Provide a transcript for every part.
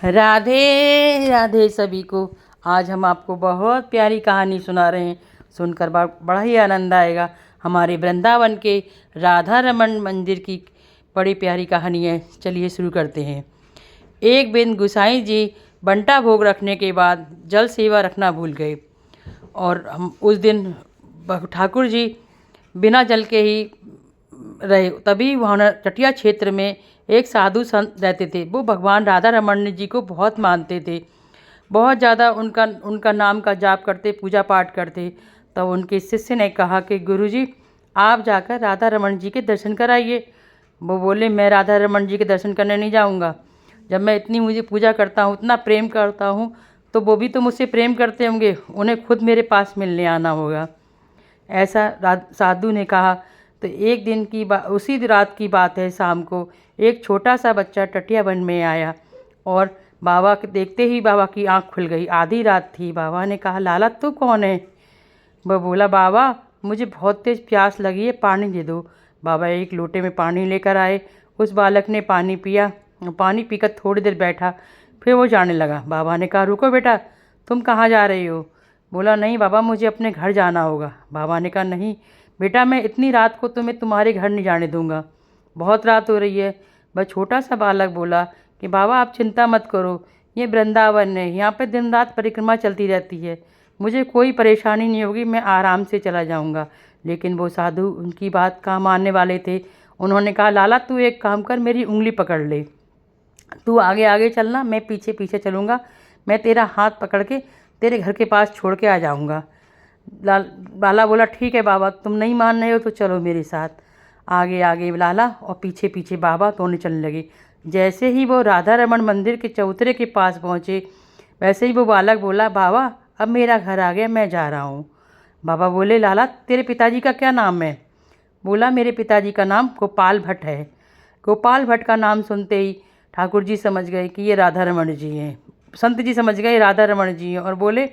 राधे राधे सभी को। आज हम आपको बहुत प्यारी कहानी सुना रहे हैं। सुनकर बड़ा ही आनंद आएगा। हमारे वृंदावन के राधा रमन मंदिर की बड़ी प्यारी कहानी है। चलिए शुरू करते हैं। एक दिन गुसाई जी बंटा भोग रखने के बाद जल सेवा रखना भूल गए और हम उस दिन ठाकुर जी बिना जल के ही रहे। तभी वहाँ चटिया क्षेत्र में एक साधु संत रहते थे। वो भगवान राधा रमन जी को बहुत मानते थे, बहुत ज़्यादा उनका नाम का जाप करते, पूजा पाठ करते। तब उनके शिष्य ने कहा कि गुरुजी आप जाकर राधा रमन जी के दर्शन कराइए। वो बोले मैं राधा रमन जी के दर्शन करने नहीं जाऊंगा। जब मैं इतनी मुझे पूजा करता हूँ, इतना प्रेम करता हूँ, तो वो भी तो मुझसे प्रेम करते होंगे, उन्हें खुद मेरे पास मिलने आना होगा। ऐसा साधु ने कहा। तो एक दिन की उसी रात की बात है, शाम को एक छोटा सा बच्चा टटिया वन में आया और बाबा के देखते ही बाबा की आंख खुल गई। आधी रात थी। बाबा ने कहा लाला तू कौन है? वह बोला बाबा मुझे बहुत तेज़ प्यास लगी है, पानी दे दो। बाबा एक लोटे में पानी लेकर आए। उस बालक ने पानी पिया। पानी पीकर थोड़ी देर बैठा, फिर वो जाने लगा। बाबा ने कहा रुको बेटा, तुम कहाँ जा रही हो? बोला नहीं बाबा मुझे अपने घर जाना होगा। बाबा ने कहा नहीं बेटा, मैं इतनी रात को तुम्हें तुम्हारे घर नहीं जाने दूंगा, बहुत रात हो रही है। वह छोटा सा बालक बोला कि बाबा आप चिंता मत करो, ये वृंदावन है, यहाँ पे दिन रात परिक्रमा चलती रहती है, मुझे कोई परेशानी नहीं होगी, मैं आराम से चला जाऊँगा। लेकिन वो साधु उनकी बात कहाँ मानने वाले थे। उन्होंने कहा लाला तू एक काम कर, मेरी उंगली पकड़ ले, तू आगे आगे चलना, मैं पीछे पीछे चलूँगा, मैं तेरा हाथ पकड़ के तेरे घर के पास छोड़ के आ जाऊँगा। लाला बोला ठीक है बाबा, तुम नहीं मान रहे हो तो चलो मेरे साथ। आगे आगे लाला और पीछे पीछे बाबा दोनों चलने लगे। जैसे ही वो राधा रमन मंदिर के चौतरे के पास पहुँचे, वैसे ही वो बालक बोला बाबा अब मेरा घर आ गया, मैं जा रहा हूँ। बाबा बोले लाला तेरे पिताजी का क्या नाम है? बोला मेरे पिताजी का नाम गोपाल भट्ट है। गोपाल भट्ट का नाम सुनते ही ठाकुर जी समझ गए कि ये राधा रमन जी हैं। संत जी समझ गए राधा रमन जी हैं और बोले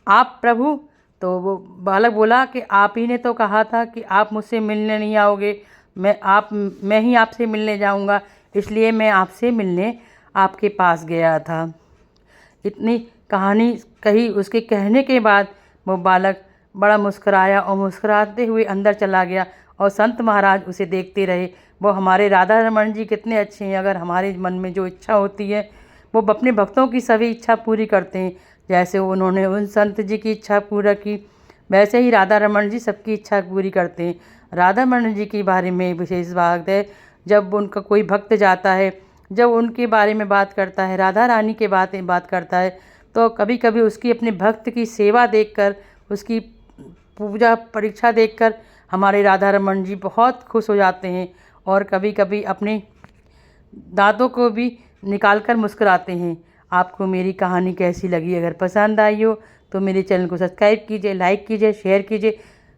आप प्रभु? तो वो बालक बोला कि आप ही ने तो कहा था कि आप मुझसे मिलने नहीं आओगे, मैं ही आपसे मिलने जाऊंगा, इसलिए मैं आपसे मिलने आपके पास गया था। इतनी कहानी कही। उसके कहने के बाद वो बालक बड़ा मुस्कुराया और मुस्कुराते हुए अंदर चला गया और संत महाराज उसे देखते रहे। वो हमारे राधा रमन जी कितने अच्छे हैं। अगर हमारे मन में जो इच्छा होती है वो अपने भक्तों की सभी इच्छा पूरी करते हैं। जैसे उन्होंने उन संत जी की इच्छा पूरा की, वैसे ही राधा रमन जी सबकी इच्छा पूरी करते हैं। राधा रमन जी के बारे में विशेष बात है, जब उनका कोई भक्त जाता है, जब उनके बारे में बात करता है, राधा रानी के बात करता है, तो कभी कभी उसकी अपने भक्त की सेवा देखकर, उसकी पूजा परीक्षा देखकर हमारे राधा रमन जी बहुत खुश हो जाते हैं और कभी कभी अपने दांतों को भी निकाल कर मुस्कुराते हैं। आपको मेरी कहानी कैसी लगी? अगर पसंद आई हो तो मेरे चैनल को सब्सक्राइब कीजिए, लाइक कीजिए, शेयर कीजिए।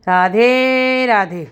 राधे राधे।